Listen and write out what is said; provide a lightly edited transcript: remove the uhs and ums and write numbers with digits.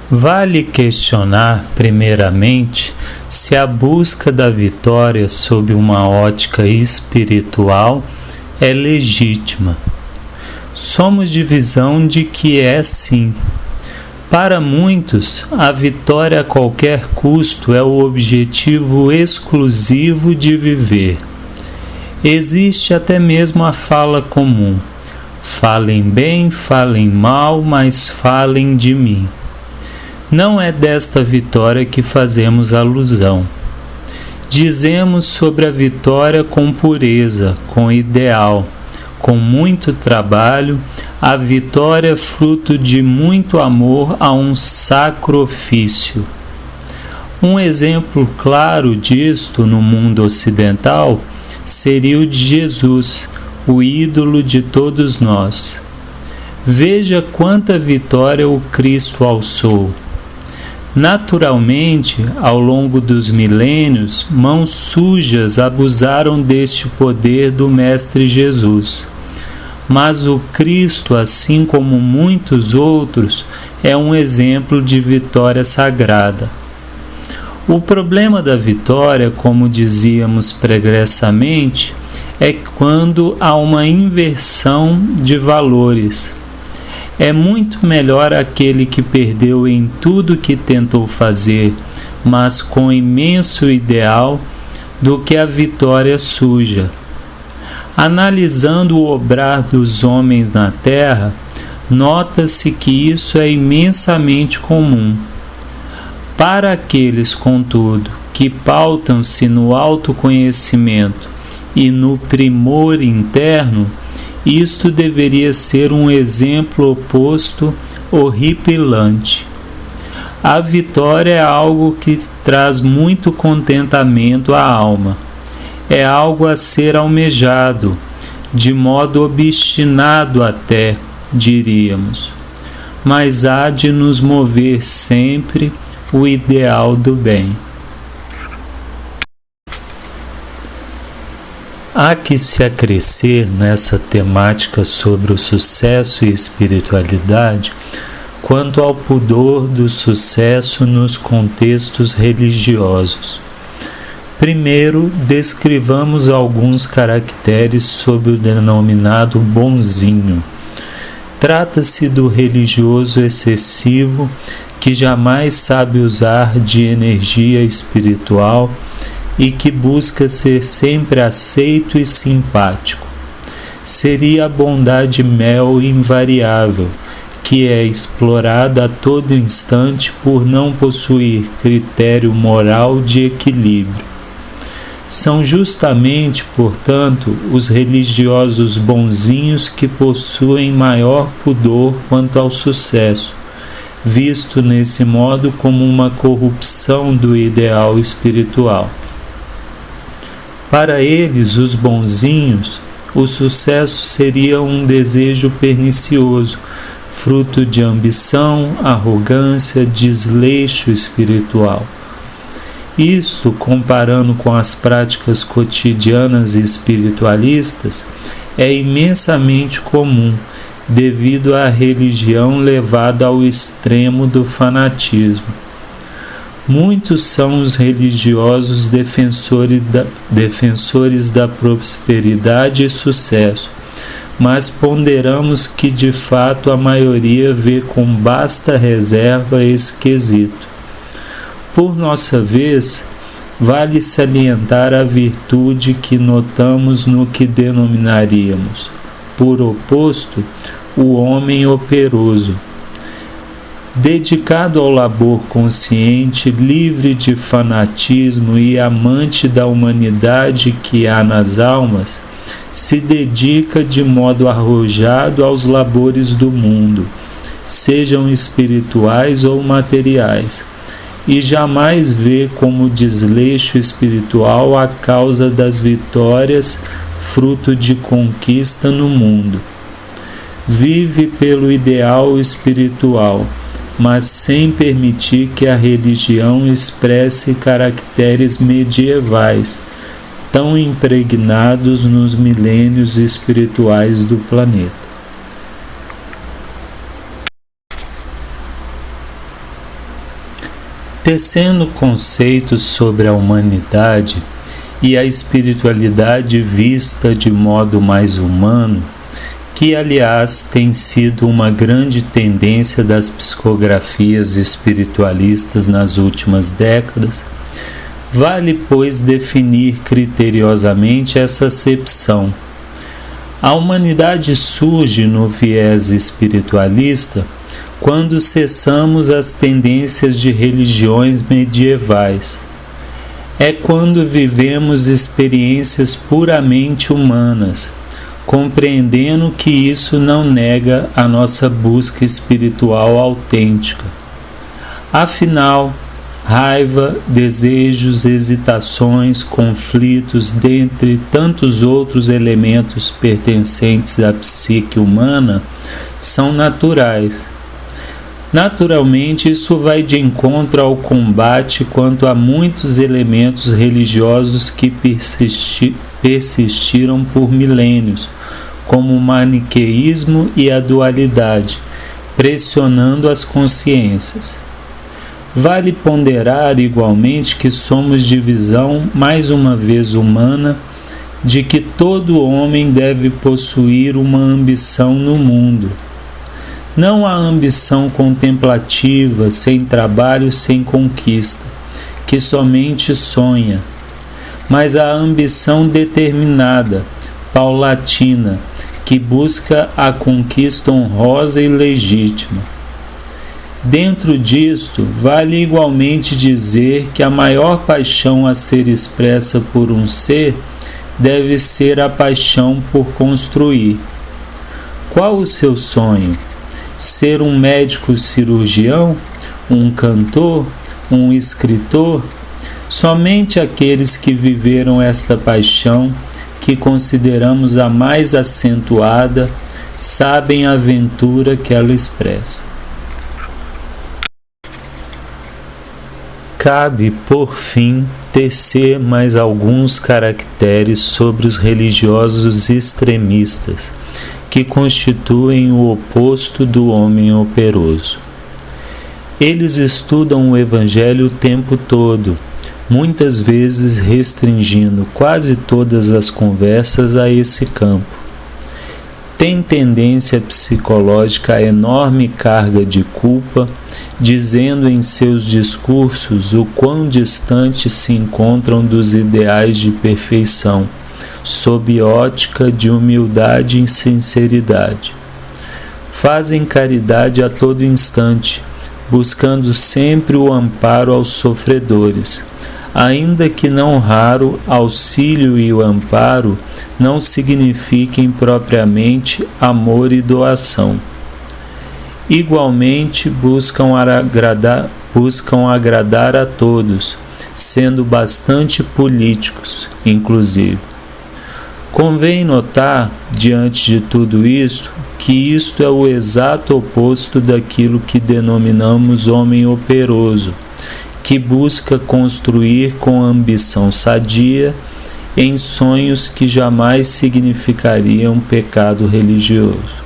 Vale questionar, primeiramente, se a busca da vitória sob uma ótica espiritual é legítima. Somos de visão de que é sim. Para muitos, a vitória a qualquer custo é o objetivo exclusivo de viver. Existe até mesmo a fala comum: falem bem, falem mal, mas falem de mim. Não é desta vitória que fazemos alusão. Dizemos sobre a vitória com pureza, com ideal, com muito trabalho, a vitória fruto de muito amor a um sacro ofício. Um exemplo claro disto no mundo ocidental seria o de Jesus, o ídolo de todos nós. Veja quanta vitória o Cristo alçou. Naturalmente, ao longo dos milênios, mãos sujas abusaram deste poder do Mestre Jesus. Mas o Cristo, assim como muitos outros, é um exemplo de vitória sagrada. O problema da vitória, como dizíamos pregressamente, é quando há uma inversão de valores. É muito melhor aquele que perdeu em tudo que tentou fazer, mas com imenso ideal, do que a vitória suja. Analisando o obrar dos homens na terra, nota-se que isso é imensamente comum. Para aqueles, contudo, que pautam-se no autoconhecimento e no primor interno, isto deveria ser um exemplo oposto, horripilante. A vitória é algo que traz muito contentamento à alma. É algo a ser almejado, de modo obstinado até, diríamos. Mas há de nos mover sempre o ideal do bem. Há que se acrescer nessa temática sobre o sucesso e espiritualidade quanto ao pudor do sucesso nos contextos religiosos. Primeiro, descrevamos alguns caracteres sobre o denominado bonzinho. Trata-se do religioso excessivo que jamais sabe usar de energia espiritual e que busca ser sempre aceito e simpático. Seria a bondade mel invariável, que é explorada a todo instante por não possuir critério moral de equilíbrio. São justamente, portanto, os religiosos bonzinhos que possuem maior pudor quanto ao sucesso, visto nesse modo como uma corrupção do ideal espiritual. Para eles, os bonzinhos, o sucesso seria um desejo pernicioso, fruto de ambição, arrogância, desleixo espiritual. Isto, comparando com as práticas cotidianas espiritualistas, é imensamente comum, devido à religião levada ao extremo do fanatismo. Muitos são os religiosos defensores da prosperidade e sucesso, mas ponderamos que de fato a maioria vê com basta reserva esse quesito. Por nossa vez, vale salientar a virtude que notamos no que denominaríamos, por oposto, o homem operoso. Dedicado ao labor consciente, livre de fanatismo e amante da humanidade que há nas almas, se dedica de modo arrojado aos labores do mundo, sejam espirituais ou materiais, e jamais vê como desleixo espiritual a causa das vitórias, fruto de conquista no mundo. Vive pelo ideal espiritual, mas sem permitir que a religião expresse caracteres medievais, tão impregnados nos milênios espirituais do planeta. Tecendo conceitos sobre a humanidade e a espiritualidade vista de modo mais humano, que aliás tem sido uma grande tendência das psicografias espiritualistas nas últimas décadas, vale, pois, definir criteriosamente essa acepção. A humanidade surge no viés espiritualista quando cessamos as tendências de religiões medievais. É quando vivemos experiências puramente humanas, compreendendo que isso não nega a nossa busca espiritual autêntica. Afinal, raiva, desejos, hesitações, conflitos, dentre tantos outros elementos pertencentes à psique humana, são naturais. Naturalmente, isso vai de encontro ao combate quanto a muitos elementos religiosos que persistiram por milênios, como o maniqueísmo e a dualidade, pressionando as consciências. Vale ponderar igualmente que somos de visão, mais uma vez humana, de que todo homem deve possuir uma ambição no mundo. Não a ambição contemplativa, sem trabalho, sem conquista, que somente sonha, mas a ambição determinada, paulatina, que busca a conquista honrosa e legítima. Dentro disto, vale igualmente dizer que a maior paixão a ser expressa por um ser deve ser a paixão por construir. Qual o seu sonho? Ser um médico cirurgião? Um cantor? Um escritor? Somente aqueles que viveram esta paixão, que consideramos a mais acentuada, sabem a aventura que ela expressa. Cabe, por fim, tecer mais alguns caracteres sobre os religiosos extremistas, que constituem o oposto do homem operoso. Eles estudam o Evangelho o tempo todo, muitas vezes restringindo quase todas as conversas a esse campo. Tem tendência psicológica a enorme carga de culpa, dizendo em seus discursos o quão distantes se encontram dos ideais de perfeição, sob ótica de humildade e sinceridade. Fazem caridade a todo instante, buscando sempre o amparo aos sofredores, ainda que não raro auxílio e o amparo não signifiquem propriamente amor e doação. Igualmente buscam agradar a todos, sendo bastante políticos, inclusive. Convém notar, diante de tudo isto, que isto é o exato oposto daquilo que denominamos homem operoso, que busca construir com ambição sadia em sonhos que jamais significariam pecado religioso.